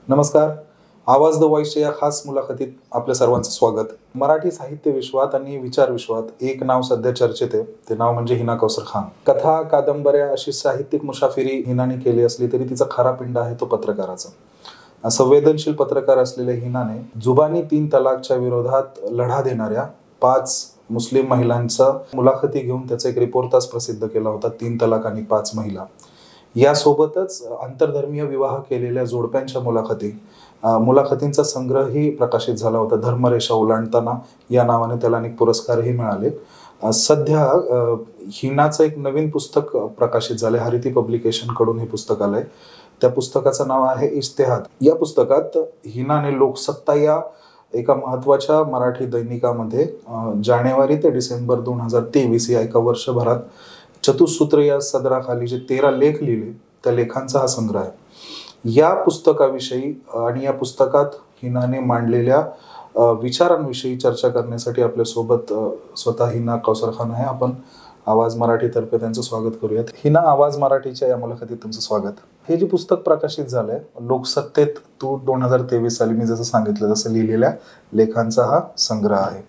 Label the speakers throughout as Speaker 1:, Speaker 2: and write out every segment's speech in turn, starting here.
Speaker 1: नमस्कार. आवाज द व्हॉइसच्या या खास मुलाखतीत आपल्या सर्वांचं स्वागत. मराठी साहित्य विश्वात आणि विचार विश्वात एक नाव सध्या चर्चेत आहे. ते नाव म्हणजे हिना कौसर खान. कथा, कादंबऱ्या अशी साहित्यिक मुसाफिरी हिनाने केली असली तरी तिचा खरा पिंड आहे तो पत्रकाराचा. संवेदनशील पत्रकार असलेल्या हिनाने जुबानी 3 तलाकच्या विरोधात लढा देणाऱ्या 5 मुस्लिम महिलांचा मुलाखती घेऊन त्याचा एक रिपोर्टाज प्रसिद्ध केला होता, 3 तलाक आणि 5 महिला. यासोबतच आंतरधर्मीय विवाह केलेल्या जोडप्यांच्या मुलाखतींचा संग्रहही प्रकाशित झाला होता. धर्मरेषा ओलांडताना या नावाने त्याला अनेक पुरस्कारही मिळाले. सध्या हिनाचं एक नवीन पुस्तक प्रकाशित झालंय. हरिती पब्लिकेशन कडून हे पुस्तक आलंय. त्या पुस्तकाचं नाव आहे इश्तेहाद. या पुस्तकात हिनाने लोकसत्ता या एका महत्वाच्या मराठी दैनिकामध्ये जानेवारी ते डिसेंबर 2023 या एका वर्षभरात चतुसूत्र या सदराखाली जे 13 लेख लिहिले, त्या लेखांचा हा संग्रह आहे. या पुस्तकाविषयी आणि या पुस्तकात हिनाने मांडलेल्या विचारांविषयी चर्चा करण्यासाठी आपल्यासोबत स्वतः हिना कौसर खान आहे. आपण आवाज मराठीतर्फे त्यांचं स्वागत करूयात. हिना, आवाज मराठीच्या या मुलाखतीत तुमचं स्वागत. हे जे पुस्तक प्रकाशित झालंय लोकसत्तेत तू 2023 साली मी जसं सांगितलं तसं लिहिलेल्या लेखांचा हा संग्रह आहे.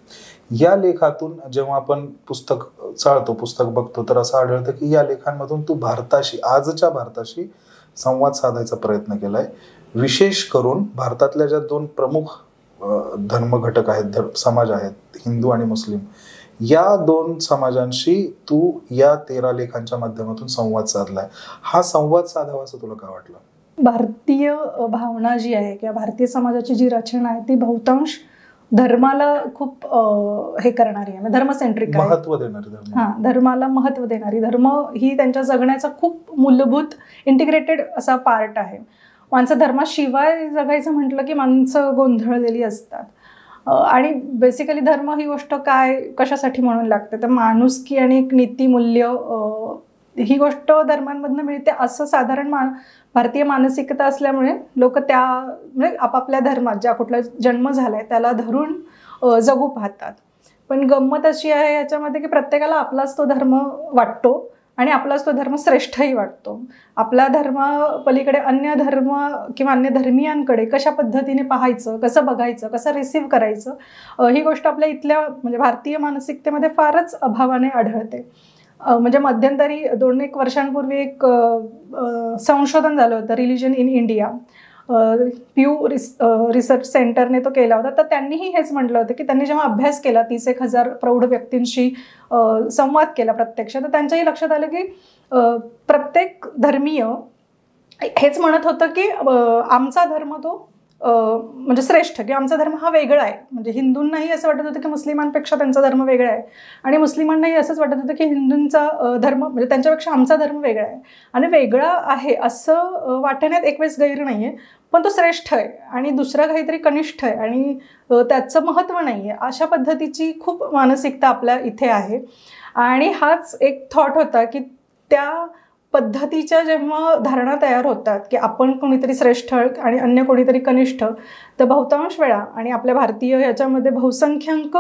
Speaker 1: या लेखातून जेव्हा आपण पुस्तक चाळतो, पुस्तक बघतो, तर असं आढळतं की या लेखांमधून तू आजच्या भारताशी संवाद साधायचा प्रयत्न केलाय. विशेष करून भारतातल्या ज्या 2 प्रमुख धर्म घटक आहेत, समाज आहेत, हिंदू आणि मुस्लिम, या 2 समाजांशी तू या 13 लेखांच्या माध्यमातून संवाद साधलाय. हा संवाद साधावा असं तुला काय वाटलं?
Speaker 2: भारतीय भावना जी आहे किंवा भारतीय समाजाची जी रचना आहे ती बहुतांश धर्माला खूप हे करणारी आहे, धर्मसेंट्रिक आहे,
Speaker 1: महत्व देणारी.
Speaker 2: धर्माला महत्व देणारी. धर्म ही त्यांच्या जगण्याचा खूप मूलभूत इंटिग्रेटेड असा पार्ट आहे. माणसं धर्माशिवाय जगायचं म्हटलं की माणसं गोंधळलेली असतात. आणि बेसिकली धर्म ही गोष्ट कशासाठी म्हणून लागते तर माणुसकी आणि एक नीतिमूल्य ही गोष्ट धर्मांमधनं मिळते असं साधारण भारतीय मानसिकता असल्यामुळे लोक त्या म्हणजे आपापल्या धर्मात ज्या कुठला जन्म झालाय त्याला धरून जगू पाहतात. पण गंमत अशी आहे याच्यामध्ये की प्रत्येकाला आपलाच तो धर्म वाटतो आणि आपलाच तो धर्म श्रेष्ठही वाटतो. आपला धर्म पलीकडे अन्य धर्म किंवा अन्य धर्मीयांकडे कशा पद्धतीने पाहायचं, कसं बघायचं, कसं रिसीव्ह करायचं, ही गोष्ट आपल्या इथल्या म्हणजे भारतीय मानसिकतेमध्ये फारच अभावाने आढळते. म्हणजे मध्यंतरी 2-1 वर्षांपूर्वी एक संशोधन झालं होतं रिलिजन इन इंडिया, प्यू रिसर्च सेंटरने तो केला होता. तर त्यांनीही हेच म्हटलं होतं की त्यांनी जेव्हा अभ्यास केला 30,000 प्रौढ व्यक्तींशी संवाद केला प्रत्यक्ष, तर त्यांच्याही लक्षात आलं की प्रत्येक धर्मीय हेच म्हणत होतं की आमचा धर्म तो म्हणजे श्रेष्ठ किंवा आमचा धर्म हा वेगळा आहे. म्हणजे हिंदूंनाही असं वाटत होतं की मुस्लिमांपेक्षा त्यांचा धर्म वेगळा आहे आणि मुस्लिमांनाही असंच वाटत होतं की हिंदूंचा धर्म म्हणजे त्यांच्यापेक्षा आमचा धर्म वेगळा आहे. आणि वेगळा आहे असं वाटण्यात एक वेळेस गैर नाही आहे, पण तो श्रेष्ठ आहे आणि दुसरा काहीतरी कनिष्ठ आहे आणि त्याचं महत्त्व नाही आहे, अशा पद्धतीची खूप मानसिकता आपल्या इथे आहे. आणि हाच एक थॉट होता की त्या पद्धतीच्या जेव्हा धारणा तयार होतात की आपण कोणीतरी श्रेष्ठ आणि अन्य कोणीतरी कनिष्ठ, तर बहुतांश वेळा आणि आपल्या भारतीय याच्यामध्ये बहुसंख्याक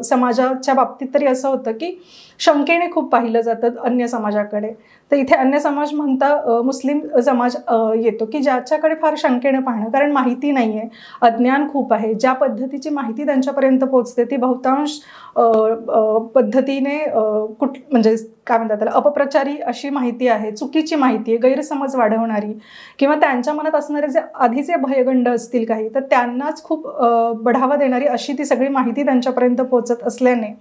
Speaker 2: समाजाच्या बाबतीत तरी असं होतं की शंकेने खूप पाहिलं जातं अन्य समाजाकडे. तर इथे अन्य समाज म्हणता मुस्लिम समाज येतो की ज्याच्याकडे फार शंकेने पाहणं, कारण माहिती नाही आहे, अज्ञान खूप आहे. ज्या पद्धतीची माहिती त्यांच्यापर्यंत पोचते ती बहुतांश पद्धतीने म्हणजे काय म्हणतात त्याला अपप्रचारी अशी माहिती आहे, चुकीची माहिती आहे, गैरसमज वाढवणारी किंवा त्यांच्या मनात असणारे जे आधीचे भयगंड असतील काही, तर त्यांनाच खूप बढावा देणारी अशी ती सगळी माहिती त्यांच्यापर्यंत पोचत असल्याने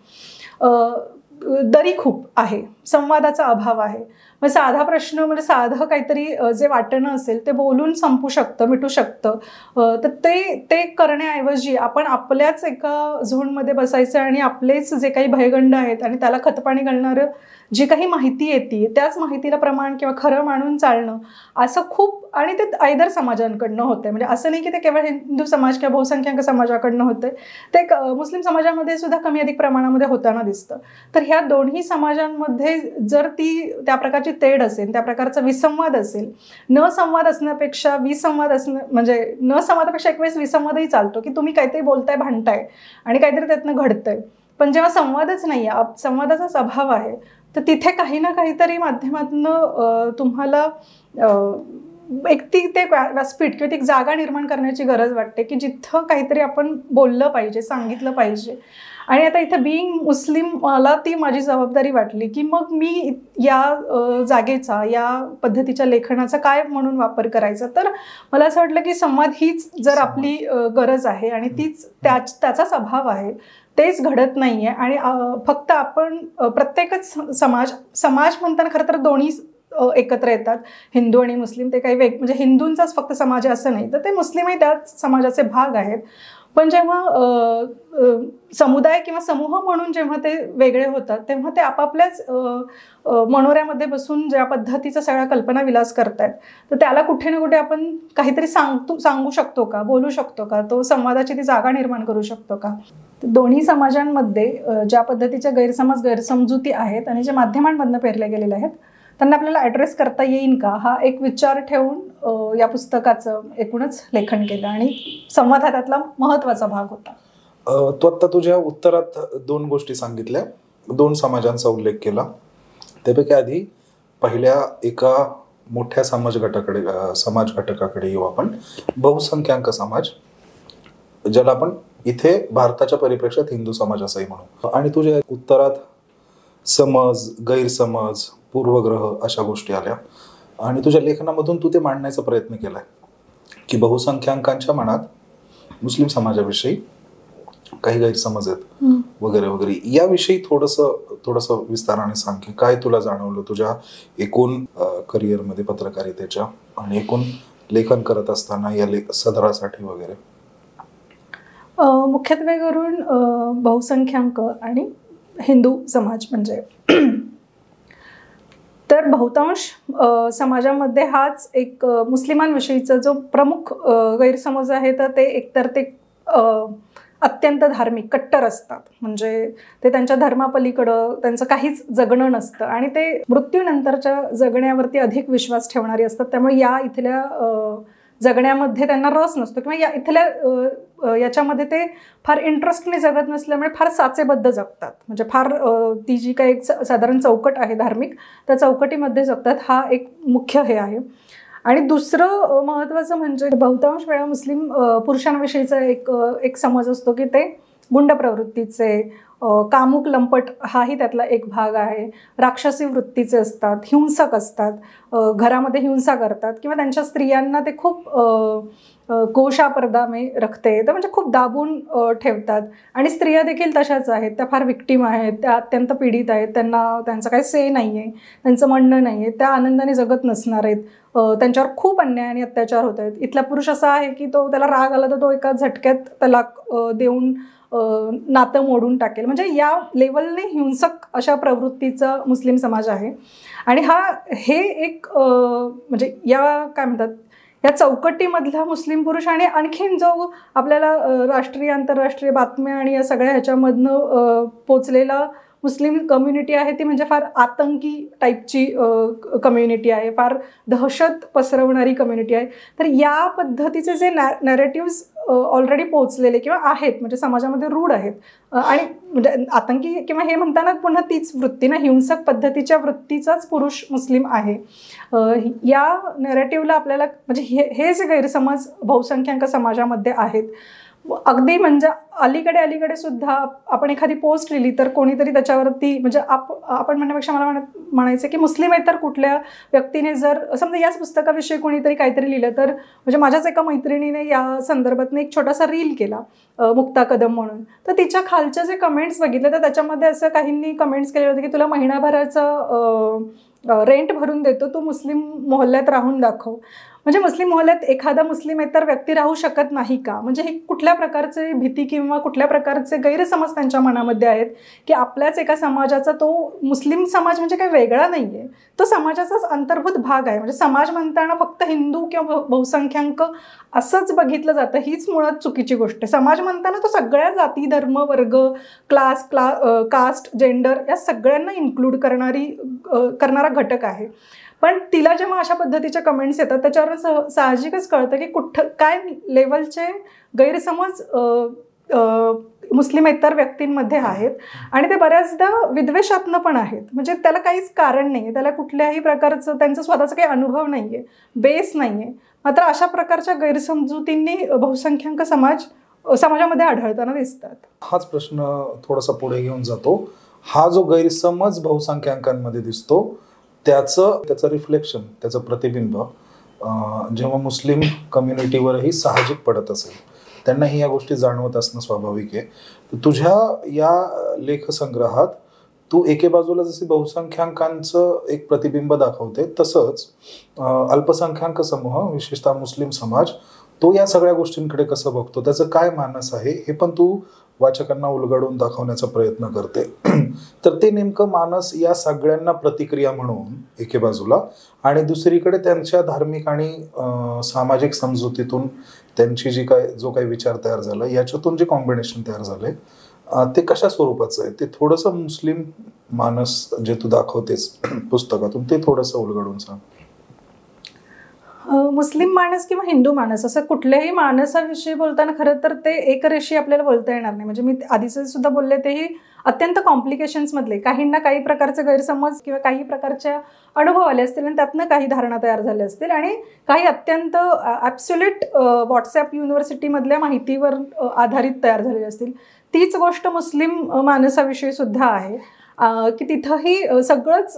Speaker 2: दरी खूप आहे, संवादाचा अभाव आहे. मग साधा प्रश्न म्हणजे साधं काहीतरी जे वाटणं असेल ते बोलून संपू शकतं, मिटू शकतं, तर ते करण्याऐवजी आपण आपल्याच एका झोनमध्ये बसायचं आणि आपलेच जे काही भयगंड आहेत आणि त्याला खतपाणी घालणारं जी काही माहिती येते त्याच माहितीला प्रमाण किंवा खरं मानून चालणं असं खूप, आणि ते आयदर समाजांकडनं होतं. म्हणजे असं नाही की ते केवळ हिंदू समाज किंवा बहुसंख्याक समाजाकडनं होतं, ते मुस्लिम समाजामध्ये सुद्धा कमी अधिक प्रमाणामध्ये होताना दिसतं. तर ह्या दोन्ही समाजांमध्ये जर त्या प्रकारची तेढ असेल, त्या प्रकारचा विसंवाद असेल, न संवाद असण्यापेक्षा विसंवाद असणं म्हणजे न संवादापेक्षा एक वेळेस विसंवादही चालतो की तुम्ही काहीतरी बोलताय, भांडताय आणि काहीतरी त्यातनं घडतंय. पण जेव्हा संवादच नाही आहे, संवादाचाच अभाव आहे, तर तिथे काही ना काहीतरी माध्यमातून तुम्हाला एक ते व्यासपीठ किंवा ती एक जागा निर्माण करण्याची गरज वाटते की जिथं काहीतरी आपण बोललं पाहिजे, सांगितलं पाहिजे. आणि आता इथं बिईंग मुस्लिम मला ती माझी जबाबदारी वाटली की मग मी या जागेचा, या पद्धतीच्या लेखनाचा काय म्हणून वापर करायचा. तर मला असं वाटलं की संवाद हीच जर आपली गरज आहे आणि तीच त्याचाच अभाव आहे, तेच घडत नाही आहे. आणि फक्त आपण प्रत्येकच समाज म्हणताना खरं तर दोन्ही एकत्र येतात, हिंदू आणि मुस्लिम. ते काही म्हणजे हिंदूंचाच फक्त समाज आहे असं नाही, तर ते मुस्लिमही त्याच समाजाचे भाग आहेत. पण जेव्हा समुदाय किंवा समूह म्हणून जेव्हा ते वेगळे होतात तेव्हा ते आपापल्याच मनोऱ्यामध्ये बसून ज्या पद्धतीचा सगळ्या कल्पना विलास करतायत, तर त्याला कुठे ना कुठे आपण काहीतरी सांगू शकतो का, बोलू शकतो का, तो संवादाची ती जागा निर्माण करू शकतो का. दोन्ही समाजांमध्ये ज्या पद्धतीच्या गैरसमजुती आहेत आणि ज्या माध्यमांमधनं पेरल्या गेलेल्या आहेत त्यांना आपल्याला ॲड्रेस करता येईल का, हा एक विचार ठेवून या पुस्तकाचं एकूणच लेखन केलं आणि संवाद हा त्यातला महत्त्वाचा भाग होता.
Speaker 1: तू आत्ता तुझ्या उत्तरात 2 गोष्टी सांगितल्या, 2 समाजांचा उल्लेख केला. त्यापैकी आधी पहिल्या एका मोठ्या समाज घटकाकडे येऊ आपण, बहुसंख्याक समाज, ज्याला आपण इथे भारताच्या परिप्रेक्षात हिंदू समाज असंही म्हणू. आणि तुझ्या उत्तरात समज, गैरसमज, पूर्वग्रह अशा गोष्टी आल्या आणि तुझ्या लेखनामधून तू ते मांडण्याचा प्रयत्न केलाय की बहुसंख्याकांच्या मनात मुस्लिम समाजाविषयी काही गैरसमज आहेत वगैरे वगैरे. याविषयी थोडंसं विस्ताराने सांग की काय तुला जाणवलं तुझ्या एकूण करिअरमध्ये, पत्रकारितेच्या आणि एकूण लेखन करत असताना या सदरासाठी वगैरे.
Speaker 2: मुख्यत्वे करून बहुसंख्याक आणि हिंदू समाज म्हणजे तर बहुतांश समाजामध्ये हाच एक मुस्लिमांविषयीचा जो प्रमुख गैरसमज आहे, तर ते एकतर ते अत्यंत धार्मिक कट्टर असतात, म्हणजे ते त्यांच्या धर्मापलीकडं त्यांचं काहीच जगणं नसतं आणि ते मृत्यूनंतरच्या जगण्यावरती अधिक विश्वास ठेवणारी असतात. त्यामुळे या इथल्या जगण्यामध्ये त्यांना रस नसतो किंवा या इथल्या याच्यामध्ये ते फार इंटरेस्टने जगत नसल्यामुळे फार साचेबद्ध जगतात, म्हणजे फार ती जी काही एक साधारण चौकट आहे धार्मिक, त्या चौकटीमध्ये जगतात. हा एक मुख्य हे आहे. आणि दुसरं महत्त्वाचं म्हणजे बहुतांश वेळा मुस्लिम पुरुषांविषयीचा एक समज असतो की ते गुंड प्रवृत्तीचे, कामुक लंपट हाही त्यातला एक भाग आहे, राक्षसी वृत्तीचे असतात, हिंसक असतात, घरामध्ये हिंसा करतात किंवा त्यांच्या स्त्रियांना ते खूप कोशा पर्दा में रखते, तर म्हणजे खूप दाबून ठेवतात. आणि स्त्रिया देखील तशाच आहेत, त्या फार विक्टीम आहेत, त्या अत्यंत पीडित आहेत, त्यांचा काही से नाही आहे, त्यांचं म्हणणं नाही आहे, त्या आनंदाने जगत नसणार आहेत, त्यांच्यावर खूप अन्याय आणि अत्याचार होत आहेत. इथला पुरुष असा आहे की त्याला राग आला तर तो एका झटक्यात तलाक देऊन नातं मोडून टाकेल, म्हणजे या लेवलने हिंसक अशा प्रवृत्तीचा मुस्लिम समाज आहे. आणि हे एक म्हणजे या काय म्हणतात या चौकटीमधला मुस्लिम पुरुष आणि आणखीन जो आपल्याला राष्ट्रीय आंतरराष्ट्रीय बातम्या आणि या सगळ्या ह्याच्यामधनं पोचलेला मुस्लिम कम्युनिटी आहे, ती म्हणजे फार आतंकी टाईपची कम्युनिटी आहे, फार दहशत पसरवणारी कम्युनिटी आहे. तर या पद्धतीचे जे नॅरेटिव्ज ऑलरेडी पोचलेले किंवा आहेत म्हणजे समाजामध्ये रूढ आहेत आणि म्हणजे आतंकी किंवा हे म्हणताना पुन्हा तीच वृत्ती ना, हिंसक पद्धतीच्या वृत्तीचाच पुरुष मुस्लिम आहे. या नॅरेटिव्हला आपल्याला म्हणजे हे जे गैरसमज बहुसंख्याक समाजामध्ये आहेत, अगदी म्हणजे अलीकडे सुद्धा आपण एखादी पोस्ट लिहिली तर कोणीतरी त्याच्यावरती म्हणजे आपण म्हणण्यापेक्षा मला म्हणायचं की मुस्लिमेतर कुठल्या व्यक्तीने जर समजा याच पुस्तकाविषयी कोणीतरी काहीतरी लिहिलं तर म्हणजे माझ्याच एका मैत्रिणीने या संदर्भातनं एक छोटासा रील केला, मुक्ता कदम म्हणून. तर तिच्या खालच्या जे कमेंट्स बघितले तर त्याच्यामध्ये असं काहींनी कमेंट्स केले होते की तुला महिनाभराचं रेंट भरून देतो, तू मुस्लिम मोहल्ल्यात राहून दाखव. म्हणजे मुस्लिम मोहल्ल्यात एखादा मुस्लिमेतर व्यक्ती राहू शकत नाही का? म्हणजे ही कुठल्या प्रकारचे भीती किंवा कुठल्या प्रकारचे गैरसमज त्यांच्या मनामध्ये आहेत की आपल्याच एका समाजाचा तो मुस्लिम समाज म्हणजे काही वेगळा नाही आहे, तो समाजाचाच अंतर्भूत भाग आहे. म्हणजे समाज म्हणताना फक्त हिंदू किंवा बहुसंख्याक असंच बघितलं जातं, हीच मुळात चुकीची गोष्ट आहे. समाज म्हणताना तो सगळ्या जाती, धर्म, वर्ग, कास्ट, जेंडर या सगळ्यांना इन्क्लूड करणारा घटक आहे. पण तिला जेव्हा अशा पद्धतीच्या कमेंट्स येतात त्याच्यावर साहजिकच कळतं की काय लेवलचे गैरसमज मुस्लिमेतर व्यक्तींमध्ये आहेत आणि ते बऱ्याचदा विद्वेषात्मक पण आहेत. म्हणजे त्याला काहीच कारण नाही आहे, त्याला कुठल्याही प्रकारचं त्यांचा स्वतःचा काही अनुभव नाही आहे, बेस नाही आहे. मात्र अशा प्रकारच्या गैरसमजुतींनी बहुसंख्याक समाजामध्ये आढळताना दिसतात.
Speaker 1: हाच प्रश्न थोडासा पुढे घेऊन जातो. हा जो गैरसमज बहुसंख्याकांमध्ये दिसतो त्याचं रिफ्लेक्शन, त्याचं प्रतिबिंब जेव्हा मुस्लिम कम्युनिटीवरही साहजिक पडत असेल, त्यांनाही या गोष्टी जाणवत असणं स्वाभाविक आहे. तर तुझ्या या लेखसंग्रहात तू एके बाजूला जसे बहुसंख्याकांचं एक प्रतिबिंब दाखवते, तसंच अल्पसंख्याक समूह, विशेषतः मुस्लिम समाज, तो या सगळ्या गोष्टींकडे कसं बघतो, त्याचं काय मानस आहे हे पण तू वाचकांना उलगडून दाखवण्याचा प्रयत्न करते. तर ते नेमकं मानस या सगळ्यांना प्रतिक्रिया म्हणून एके बाजूला, आणि दुसरीकडे त्यांच्या धार्मिक आणि सामाजिक समजुतीतून त्यांची जो काही विचार तयार झाला, याच्यातून जे कॉम्बिनेशन तयार झाले ते कशा स्वरूपाचं आहे, ते थोडंसं मुस्लिम मानस जे तू दाखवतेस पुस्तकातून ते थोडंसं उलगडून सांग.
Speaker 2: मुस्लिम माणस किंवा हिंदू माणस असं कुठल्याही माणसाविषयी बोलताना खरं तर ते एकरेषी आपल्याला बोलता येणार नाही. म्हणजे मी आधीच सुद्धा बोलले, तेही अत्यंत कॉम्प्लिकेशन्समधले, काहींना काही प्रकारचे गैरसमज किंवा काही प्रकारच्या अनुभव आले असतील आणि त्यातनं काही धारणा तयार झाल्या असतील, आणि काही अत्यंत ॲब्सोल्यूट व्हॉट्सॲप युनिव्हर्सिटीमधल्या माहितीवर आधारित तयार झालेली असतील. तीच गोष्ट मुस्लिम माणसाविषयी सुद्धा आहे की तिथंही सगळंच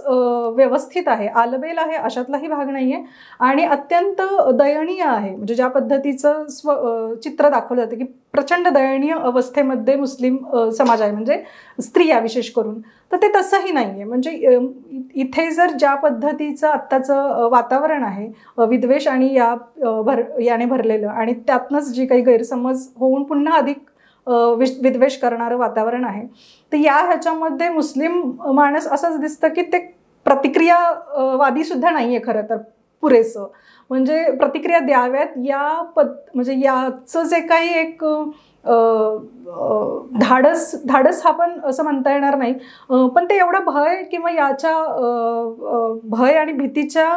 Speaker 2: व्यवस्थित आहे, आलबेल आहे, अशातलाही भाग नाही आहे, आणि अत्यंत दयनीय आहे. म्हणजे ज्या पद्धतीचं चित्र दाखवलं जातं की प्रचंड दयनीय अवस्थेमध्ये मुस्लिम समाज आहे, म्हणजे स्त्रिया विशेष करून, तर ते तसंही नाही आहे. म्हणजे इथे जर ज्या पद्धतीचं आत्ताचं वातावरण आहे विद्वेष आणि याने भरलेलं, आणि त्यातनंच जी काही गैरसमज होऊन पुन्हा अधिक विद्वेष करणारं वातावरण आहे, तर ह्याच्यामध्ये मुस्लिम माणस असंच दिसतं की ते प्रतिक्रियावादी सुद्धा नाही आहे खरं तर पुरेसं. म्हणजे प्रतिक्रिया द्याव्यात म्हणजे याचं जे काही एक धाडस हा पण असं म्हणता येणार नाही, पण ते एवढं भय किंवा याच्या भय आणि भीतीच्या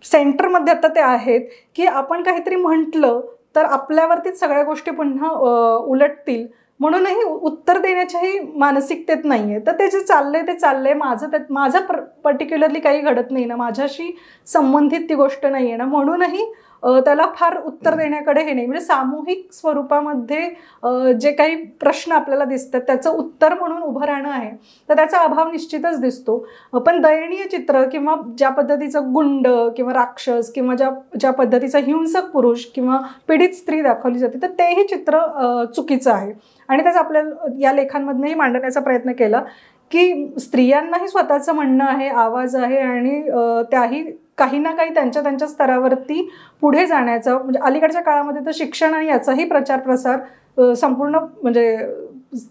Speaker 2: सेंटरमध्ये आता ते आहेत की आपण काहीतरी म्हटलं तर आपल्यावरतीच सगळ्या गोष्टी पुन्हा उलटतील, म्हणूनही उत्तर देण्याच्याही मानसिकतेत नाही आहे. तर ते जे चाललंय ते चाललंय, माझं पर्टिक्युलरली काही घडत नाही ना, माझ्याशी संबंधित ती गोष्ट नाही आहे ना, म्हणूनही त्याला फार उत्तर देण्याकडे हे नाही. म्हणजे सामूहिक स्वरूपामध्ये जे काही प्रश्न आपल्याला दिसतात त्याचं उत्तर म्हणून उभं राहणं आहे, तर त्याचा अभाव निश्चितच दिसतो. पण दयनीय चित्र किंवा ज्या पद्धतीचं गुंड किंवा राक्षस किंवा ज्या पद्धतीचा हिंसक पुरुष किंवा पीडित स्त्री दाखवली जाते, तर तेही चित्र चुकीचं आहे. आणि त्याचा आपल्याला या लेखांमधनंही मांडण्याचा प्रयत्न केला की स्त्रियांनाही स्वतःचं म्हणणं आहे, आवाज आहे, आणि त्याही काही ना काही त्यांच्या स्तरावरती पुढे जाण्याचा, म्हणजे अलीकडच्या काळामध्ये तर शिक्षण आणि याचाही प्रचार प्रसार संपूर्ण, म्हणजे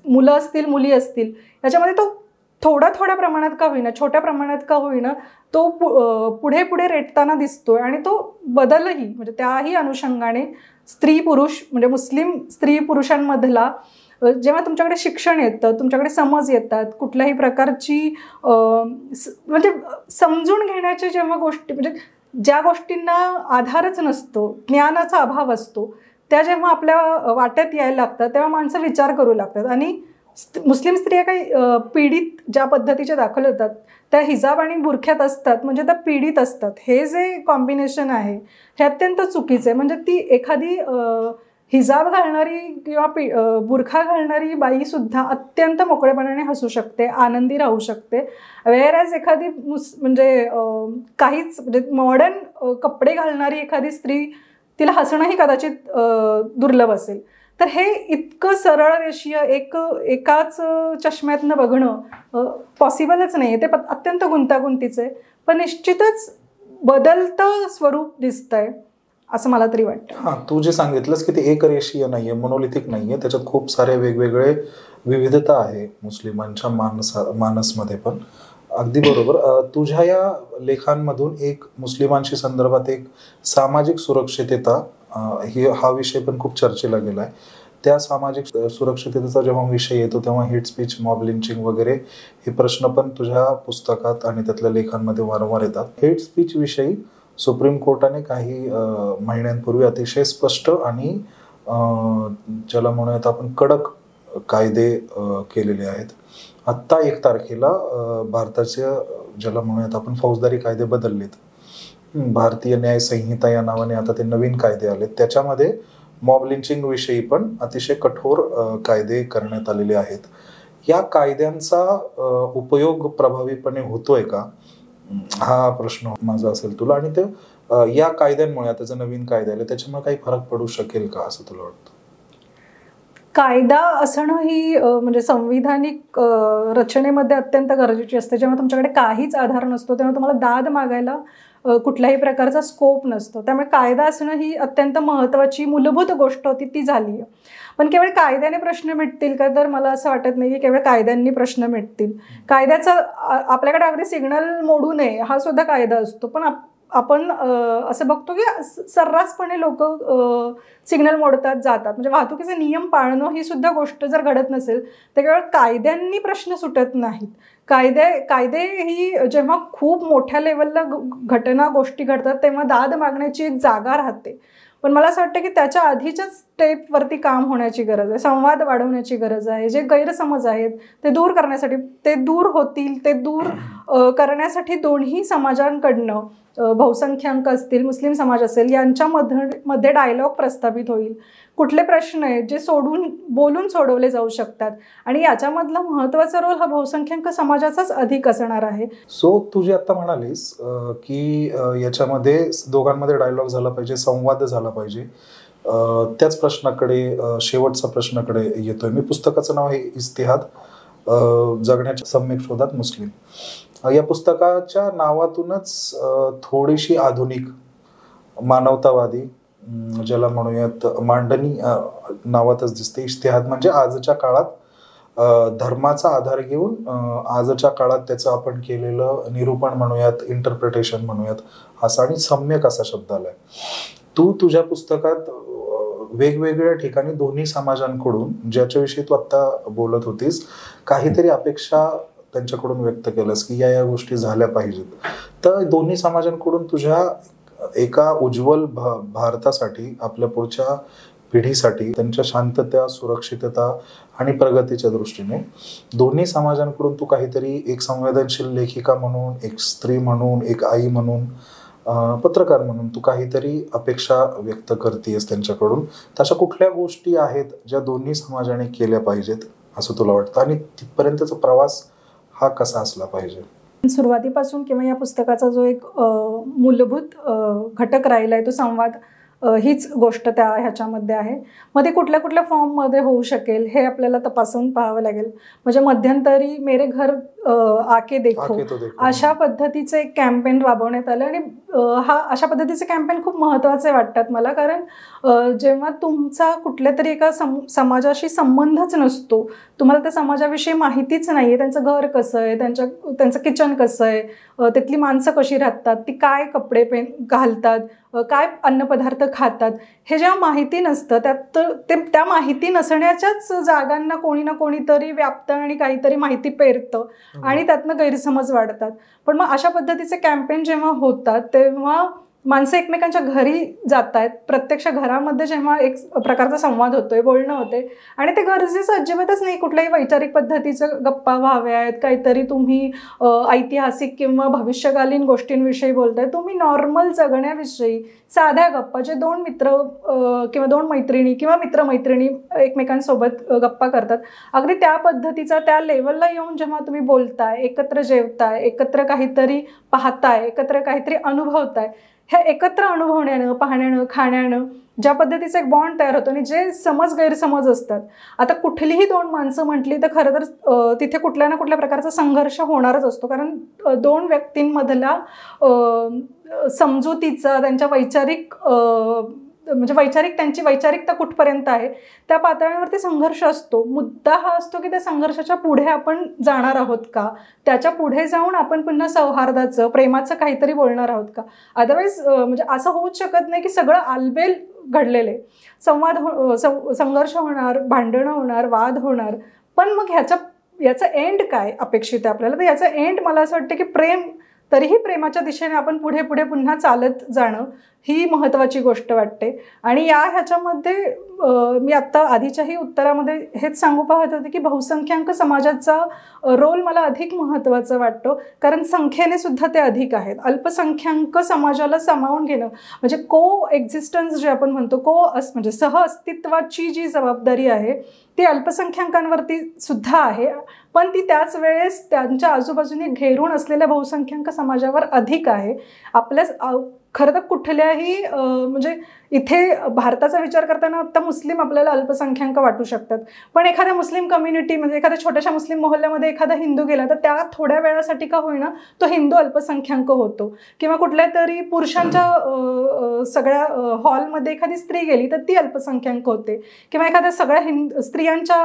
Speaker 2: मुलं असतील मुली असतील याच्यामध्ये तो थोड्या प्रमाणात का होईना, छोट्या प्रमाणात का होईना, तो पुढे रेटताना दिसतोय. आणि तो बदलही, म्हणजे त्याही अनुषंगाने स्त्री पुरुष, म्हणजे मुस्लिम स्त्री पुरुषांमधला जेव्हा तुमच्याकडे शिक्षण येतं, तुमच्याकडे समज येतात, कुठल्याही प्रकारची म्हणजे समजून घेण्याच्या जेव्हा गोष्टी, म्हणजे ज्या गोष्टींना आधारच नसतो, ज्ञानाचा अभाव असतो, त्या जेव्हा आपल्या वाट्यात यायला लागतात तेव्हा माणसं विचार करू लागतात. आणि मुस्लिम स्त्रिया काही पीडित ज्या पद्धतीचे दाखल होतात त्या हिजाब आणि बुरख्यात असतात, म्हणजे त्या पीडित असतात. हे जे कॉम्बिनेशन आहे हे अत्यंत चुकीचं आहे. म्हणजे ती एखादी हिजाब घालणारी किंवा बुरखा घालणारी बाई सुद्धा अत्यंत मोकळेपणाने हसू शकते, आनंदी राहू शकते. वेअरॅज एखादी म्हणजे काहीच, म्हणजे मॉडर्न कपडे घालणारी एखादी स्त्री, तिला हसणंही कदाचित दुर्लभ असेल. तर हे इतकं सरळ रेषीय एकाच चष्म्यातनं बघणं पॉसिबलच नाही आहे. ते अत्यंत गुंतागुंतीचं आहे, पण निश्चितच बदलतं स्वरूप दिसतंय असं मला तरी वाटतं.
Speaker 1: हां, तू जे सांगितलंस की ते एकरेषीय नाही आहे, मोनोलिथिक नाही आहे, त्याच्यात खूप सारे वेगवेगळे विविधता आहे मुस्लिमांच्या मानसमध्ये पण. अगदी बरोबर. तुझ्या या लेखांमधून एक मुस्लिमांशी संदर्भात एक सामाजिक सुरक्षितता हा विषय पण खूप चर्चेला गेला आहे. त्या सामाजिक सुरक्षिततेचा जेव्हा विषय येतो तेव्हा हेट स्पीच, मॉब लिंचिंग वगैरे हे प्रश्न पण तुझ्या पुस्तकात आणि त्यातल्या लेखांमध्ये वारंवार येतात. हेट स्पीच विषयी सुप्रीम कोर्टाने काही महिन्यांपूर्वी अतिशय स्पष्ट आणि ज्याला म्हणूयात आपण कडक कायदे केलेले आहेत. आत्ता 1 तारखेला भारताचे ज्याला म्हणूयात आपण फौजदारी कायदे बदललेत. भारतीय न्याय संहिता या नावाने आता ते नवीन कायदे आलेत. त्याच्यामध्ये मॉब लिंचिंग विषयी पण अतिशय कठोर कायदे करण्यात आलेले आहेत. या कायद्यांचा उपयोग प्रभावीपणे होतोय का, हा प्रश्न माझा असेल तुला. आणि ते या कायद्यांमुळे आता जे नवीन कायदे आले त्याच्यामुळे काही फरक पडू शकेल का असं तुला वाटतं?
Speaker 2: कायदा असणं ही म्हणजे संविधानिक रचनेमध्ये अत्यंत गरजेची असते. जेव्हा तुमच्याकडे काहीच आधार नसतो तेव्हा तुम्हाला दाद मागायला कुठल्याही प्रकारचा स्कोप नसतो. त्यामुळे कायदा असणं ही अत्यंत महत्त्वाची मूलभूत गोष्ट होती, ती झाली आहे. पण केवळ कायद्याने प्रश्न मिटतील का, तर मला असं वाटत नाही की केवळ कायद्यांनी प्रश्न मिटतील. कायद्याचा आपल्याकडे अगदी सिग्नल मोडू नये हा सुद्धा कायदा असतो. पण आपण असं बघतो की सर्रासपणे लोक सिग्नल मोडतात जातात. म्हणजे वाहतुकीचे नियम पाळणं ही सुद्धा गोष्ट जर घडत नसेल तर केवळ कायद्यांनी प्रश्न सुटत नाहीत. कायदे ही जेव्हा खूप मोठ्या लेवलला घटना गोष्टी घडतात तेव्हा दाद मागण्याची एक जागा राहते. पण मला असं वाटतं की त्याच्या आधीच्याच स्टेपवरती काम होण्याची गरज आहे. संवाद वाढवण्याची गरज आहे. जे गैरसमज आहेत ते दूर करण्यासाठी, ते दूर होतील, ते दूर करण्यासाठी दोन्ही समाजांकडनं, बहुसंख्याक असतील, मुस्लिम समाज असेल, यांच्यामध्ये डायलॉग प्रस्थापित होईल. कुठले प्रश्न आहेत जे बोलून सोडवले जाऊ शकतात. आणि याच्यामधला महत्त्वाचा रोल हा बहुसंख्याक समाजाचाच अधिक असणार आहे.
Speaker 1: सो तू जे आता म्हणालीस की याच्यामध्ये दोघांमध्ये डायलॉग झाला पाहिजे, संवाद झाला पाहिजे, त्याच प्रश्नाकडे, शेवटचा प्रश्नाकडे येतोय मी. पुस्तकाचं नाव आहे इस्तिहाद, जगण्याच्या सम्यक शोधात मुस्लिम. या पुस्तकाच्या नावातूनच थोडीशी आधुनिक मानवतावादी, ज्याला म्हणूयात मांडणी नावातच दिसते. इस्तिहाद म्हणजे आजच्या काळात धर्माचा आधार घेऊन आजच्या काळात त्याचं आपण केलेलं निरूपण म्हणूयात, इंटरप्रिटेशन म्हणूयात असा, आणि सम्यक असा शब्द आलाय. तू तुझ्या पुस्तकात वेगवेगळ्या ठिकाणी दोन्ही समाजांकडून, ज्याच्याविषयी तू आत्ता बोलत होतीस, काहीतरी अपेक्षा त्यांच्याकडून व्यक्त केलंस की या गोष्टी झाल्या पाहिजेत. तर दोन्ही समाजांकडून तुझ्या एका उज्ज्वल भारतासाठी, आपल्या पुढच्या पिढीसाठी, त्यांच्या शांतता, सुरक्षितता आणि प्रगतीच्या दृष्टीने दोन्ही समाजांकडून तू काहीतरी, एक संवेदनशील लेखिका म्हणून, एक स्त्री म्हणून, एक आई म्हणून, पत्रकार म्हणून तू काहीतरी अपेक्षा व्यक्त करतेस त्यांच्याकडून. तशा कुठल्या गोष्टी आहेत ज्या दोन्ही समाजाने केल्या पाहिजेत असं तुला वाटतं, आणि तिथपर्यंतचा प्रवास हा कसा असला पाहिजे?
Speaker 2: सुरुवातीपासून किंवा या पुस्तकाचा जो एक मूलभूत घटक राहिला आहे तो संवाद, हीच गोष्ट ह्याच्यामध्ये आहे. मग ते कुठल्या कुठल्या फॉर्ममध्ये होऊ शकेल हे आपल्याला तपासून पाहावं लागेल. म्हणजे मध्यंतरी मेरे घर आके देखो अशा पद्धतीचे एक कॅम्पेन राबवण्यात आलं. आणि अशा पद्धतीचे कॅम्पेन खूप महत्त्वाचे वाटतात मला. कारण जेव्हा तुमचा कुठल्या तरी एका समाजाशी संबंधच नसतो, तुम्हाला त्या समाजाविषयी माहितीच नाही आहे, त्यांचं घर कसं आहे, त्यांचं किचन कसं आहे, तिथली माणसं कशी राहतात, ती काय कपडे घालतात, काय अन्नपदार्थ खातात, हे जेव्हा माहिती नसतं त्या माहिती नसण्याच्याच जागांना कोणी ना कोणीतरी व्यापतं आणि काहीतरी माहिती पेरतं आणि त्यातनं गैरसमज वाढतात. पण मग अशा पद्धतीचे कॅम्पेन जेव्हा होतात तेव्हा माणसं एकमेकांच्या घरी जात आहेत. प्रत्यक्ष घरामध्ये जेव्हा एक प्रकारचा संवाद होतोय, बोलणं होते, आणि ते गरजेचं अजिबातच नाही कुठल्याही वैचारिक पद्धतीचं गप्पा व्हाव्या आहेत, काहीतरी तुम्ही ऐतिहासिक किंवा भविष्यकालीन गोष्टींविषयी बोलताय, तुम्ही नॉर्मल जगण्याविषयी साध्या गप्पा, जे दोन मित्र किंवा दोन मैत्रिणी किंवा मित्रमैत्रिणी एकमेकांसोबत गप्पा करतात, अगदी त्या पद्धतीचा, त्या लेवलला येऊन जेव्हा तुम्ही बोलताय, एकत्र जेवताय, एकत्र काहीतरी पाहताय, एकत्र काहीतरी अनुभवताय, ह्या एकत्र अनुभवण्यानं, पाहण्यानं, खाण्यानं ज्या पद्धतीचा एक बॉन्ड तयार होतो, आणि जे गैरसमज असतात, आता कुठलीही दोन माणसं म्हटली तर खरं तर तिथे कुठल्या ना कुठल्या प्रकारचा संघर्ष होणारच असतो. कारण दोन व्यक्तींमधला समजुतीचा, त्यांच्या त्यांची वैचारिकता कुठपर्यंत आहे त्या पातळीवरती संघर्ष असतो. मुद्दा हा असतो की त्या संघर्षाच्या पुढे आपण जाणार आहोत का, त्याच्या पुढे जाऊन आपण पुन्हा सौहार्दाचं, प्रेमाचं काहीतरी बोलणार आहोत का. अदरवाईज म्हणजे असं होऊच शकत नाही की सगळं आलबेल घडलेले, संघर्ष होणार, भांडणं होणार, वाद होणार, पण मग याचं एंड काय अपेक्षित आहे आपल्याला. तर याचं एंड मला असं वाटतं की प्रेम, तरीही प्रेमाच्या दिशेने आपण पुढे पुन्हा चालत जाणं, ही महत्त्वाची गोष्ट वाटते. आणि ह्याच्यामध्ये मी आत्ता आधीच्याही उत्तरामध्ये हेच सांगू पाहत होते की बहुसंख्याक समाजाचा रोल मला अधिक महत्त्वाचा वाटतो, कारण संख्येने सुद्धा ते अधिक आहेत. अल्पसंख्याक समाजाला सामावून घेणं म्हणजे को एक्झिस्टन्स जे आपण म्हणतो, म्हणजे सहअस्तित्वाची जी जबाबदारी आहे ती अल्पसंख्याकांवरती सुद्धा आहे, पण ती त्याच वेळेस त्यांच्या आजूबाजूने घेरून असलेल्या बहुसंख्याक समाजावर अधिक आहे. खरं तर कुठल्याही म्हणजे इथे भारताचा विचार करताना आता मुस्लिम आपल्याला अल्पसंख्याक वाटू शकतात, पण एखाद्या मुस्लिम कम्युनिटी म्हणजे एखाद्या छोट्याशा मुस्लिम मोहल्ल्यामध्ये एखादा हिंदू गेला तर त्या थोड्या वेळासाठी का होईना तो हिंदू अल्पसंख्याक होतो. किंवा कुठल्या तरी पुरुषांच्या सगळ्या हॉलमध्ये एखादी स्त्री गेली तर ती अल्पसंख्याक होते, किंवा एखाद्या सगळ्या स्त्रियांच्या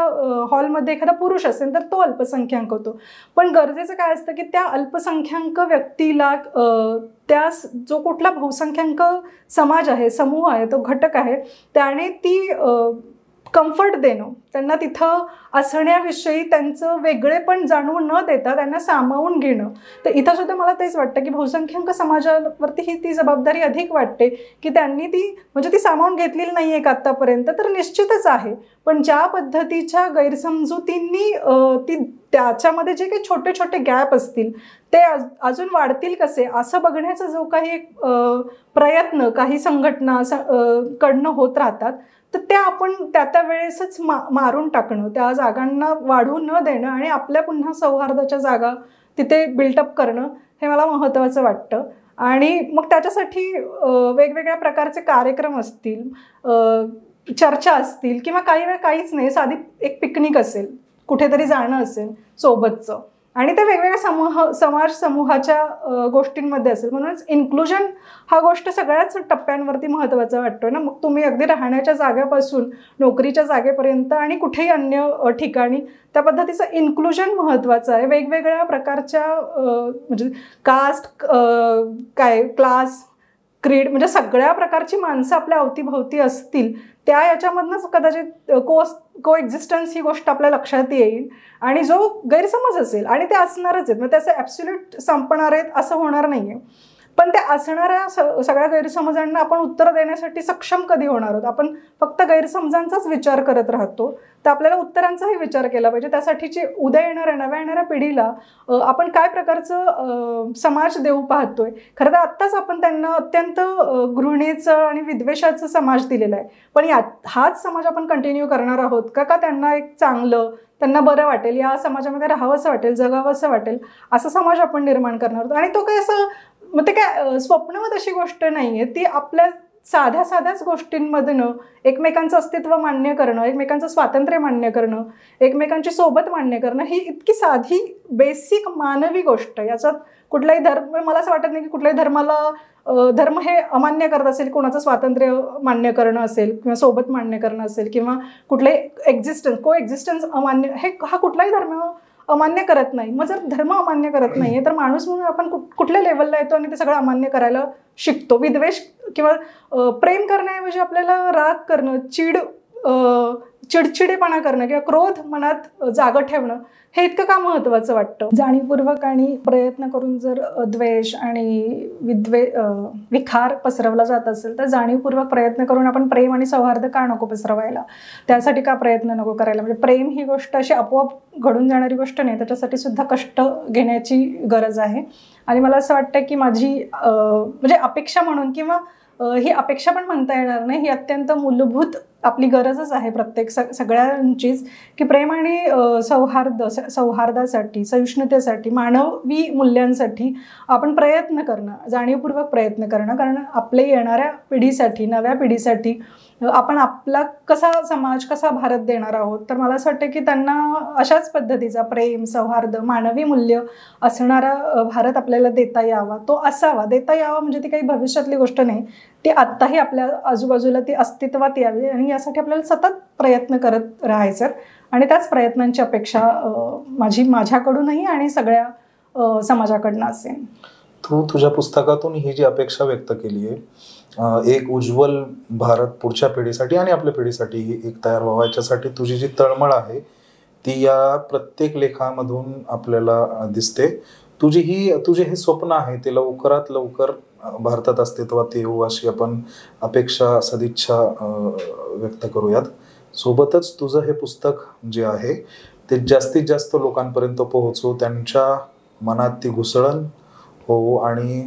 Speaker 2: हॉलमध्ये एखादा पुरुष असेल तर तो अल्पसंख्याक होतो. पण गरजेचं काय असतं की त्या अल्पसंख्याक व्यक्तीला त्या जो कुठला बहुसंख्याक समाज आहे, समूह आहे, तो घटक आहे, त्याने ती कम्फर्ट देणं, त्यांना तिथं असण्याविषयी त्यांचं वेगळेपण जाणवून न देता त्यांना सामावून घेणं. तर इथं सुद्धा मला तेच वाटतं की बहुसंख्याक समाजावरती ही ती जबाबदारी अधिक वाटते की त्यांनी ती सामावून घेतलेली नाही आहे का आत्तापर्यंत, तर निश्चितच आहे, पण ज्या पद्धतीच्या गैरसमजुतींनी त्याच्यामध्ये जे काही छोटे छोटे गॅप असतील ते अजून वाढतील कसे असं बघण्याचा जो काही एक प्रयत्न काही संघटना कडनं होत राहतात, तर त्या आपण त्या वेळेसच मारून टाकणं, त्या जागांना वाढू न देणं आणि आपल्या पुन्हा सौहार्दाच्या जागा तिथे बिल्टअप करणं हे मला महत्त्वाचं वाटतं. आणि मग त्याच्यासाठी वेगवेगळ्या प्रकारचे कार्यक्रम असतील, चर्चा असतील, किंवा काही वेळ काहीच नाही, साधी एक पिकनिक असेल, कुठेतरी जाणं असेल सोबतचं, आणि ते वेगवेगळ्या समाज समूहाच्या गोष्टींमध्ये असेल. म्हणूनच इन्क्लुजन हा गोष्ट सगळ्याच टप्प्यांवरती महत्त्वाचा वाटतो ना. मग तुम्ही अगदी राहण्याच्या जागेपासून नोकरीच्या जागेपर्यंत आणि कुठेही अन्य ठिकाणी त्या पद्धतीचं इन्क्लुजन महत्त्वाचं आहे. वेगवेगळ्या प्रकारच्या म्हणजे कास्ट, क्लास, क्रीड, म्हणजे सगळ्या प्रकारची माणसं आपल्या अवतीभोवती असतील, त्या याच्यामधनंच कदाचित को एक्झिस्टन्स ही गोष्ट आपल्या लक्षात येईल. आणि जो गैरसमज असेल, आणि ते असणारच आहेत, मग त्याचं ॲब्सोल्यूट संपणार आहेत असं होणार नाही आहे, पण त्या असणाऱ्या सगळ्या गैरसमजांना आपण उत्तर देण्यासाठी सक्षम कधी होणार आहोत? आपण फक्त गैरसमजांचाच विचार करत राहतो, तर आपल्याला उत्तरांचाही विचार केला पाहिजे. त्यासाठीची नव्या येणाऱ्या पिढीला आपण काय प्रकारचं समाज देऊ पाहतोय. खरं तर आत्ताच आपण त्यांना अत्यंत घृणेचं आणि विद्वेषाचं समाज दिलेला आहे, पण हाच समाज आपण कंटिन्यू करणार आहोत का त्यांना एक चांगलं, त्यांना बरं वाटेल, या समाजामध्ये राहावंसं वाटेल, जगावंसं वाटेल असा समाज आपण निर्माण करणार आहोत. आणि तो काय असं, मग ते काय स्वप्नवत अशी गोष्ट नाही आहे, ती आपल्या साध्याच गोष्टींमधनं एकमेकांचं अस्तित्व मान्य करणं, एकमेकांचं स्वातंत्र्य मान्य करणं, एकमेकांची सोबत मान्य करणं, ही इतकी साधी बेसिक मानवी गोष्ट. याच्यात कुठलाही धर्म, मला असं वाटत नाही की कुठल्याही धर्म हे अमान्य करत असेल, कोणाचं स्वातंत्र्य मान्य करणं असेल किंवा सोबत मान्य करणं असेल, किंवा कुठलाही को एक्झिस्टन्स अमान्य, हा कुठलाही धर्म अमान्य करत नाही. मग जर धर्म अमान्य करत नाहीये तर माणूस म्हणून आपण कुठल्या लेवलला येतो आणि ते सगळं अमान्य करायला शिकतो. विद्वेष किंवा प्रेम करण्याऐवजी आपल्याला राग करणं, चिडचिडेपणा करणं किंवा क्रोध मनात जागं ठेवणं हे इतकं का महत्त्वाचं वाटतं? जाणीवपूर्वक आणि प्रयत्न करून जर द्वेष आणि विखार पसरवला जात असेल तर जाणीवपूर्वक प्रयत्न करून आपण प्रेम आणि सौहार्द का नको पसरवायला, त्यासाठी का प्रयत्न नको करायला? म्हणजे प्रेम ही गोष्ट अशी आपोआप घडून जाणारी गोष्ट नाही, त्याच्यासाठी सुद्धा कष्ट घेण्याची गरज आहे. आणि मला असं वाटतं की माझी म्हणजे अपेक्षा म्हणून, किंवा ही अपेक्षा पण म्हणता येणार नाही, ही अत्यंत मूलभूत आपली गरजच आहे प्रत्येक सगळ्यांचीच, की प्रेम आणि सौहार्दासाठी, सहिष्णुतेसाठी, मानवी मूल्यांसाठी आपण प्रयत्न करणं, जाणीवपूर्वक प्रयत्न करणं. कारण आपल्या येणाऱ्या पिढीसाठी, नव्या पिढीसाठी आपण आपला समाज, कसा भारत देणार आहोत. तर मला असं वाटतं की त्यांना अशाच पद्धतीचा प्रेम, सौहार्द, मानवी मूल्य असणारा भारत आपल्याला देता यावा, तो असावा. देता यावा म्हणजे ती काही भविष्यातली गोष्ट नाही, ती आत्ताही आपल्या आजूबाजूला ती अस्तित्वात यावी, आणि यासाठी आपल्याला सतत प्रयत्न करत राहायचं. आणि त्याच प्रयत्नांची अपेक्षा माझ्याकडूनही आणि सगळ्या समाजाकडनं असेल.
Speaker 1: तू तुझ्या पुस्तकातून ही जी अपेक्षा व्यक्त केली आहे, एक उज्ज्वल भारत पुढच्या पिढीसाठी आणि आपल्या पिढीसाठी एक तयार व्हावा, याच्यासाठी तुझी जी तळमळ आहे ती या प्रत्येक लेखामधून आपल्याला दिसते. तुझे हे स्वप्न आहे ते लवकरात लवकर भारतात अस्तित्वात येऊ अशी आपण अपेक्षा सदिच्छा व्यक्त करूयात. सोबतच तुझं हे पुस्तक जे आहे ते जास्तीत जास्त लोकांपर्यंत पोहोचू, त्यांच्या मनात ती घुसळण हो आणि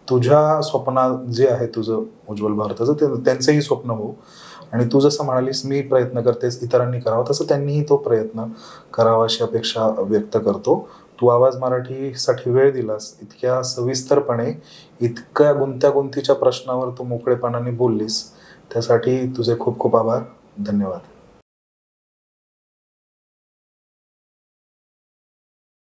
Speaker 1: तुझ्या स्वप्नात जे आहे तुझं उज्ज्वल भारताचं ते त्यांचंही स्वप्न हो. आणि तू जसं म्हणालीस मी प्रयत्न करतेस इतरांनी करावा, तसं त्यांनीही तो प्रयत्न करावा अशी अपेक्षा व्यक्त करतो. तू आवाज मराठीसाठी वेळ दिलास, इतक्या सविस्तरपणे इतक्या गुंतागुंतीच्या प्रश्नावर तू मोकळेपणाने बोललीस, त्यासाठी तुझे खूप खूप आभार. धन्यवाद.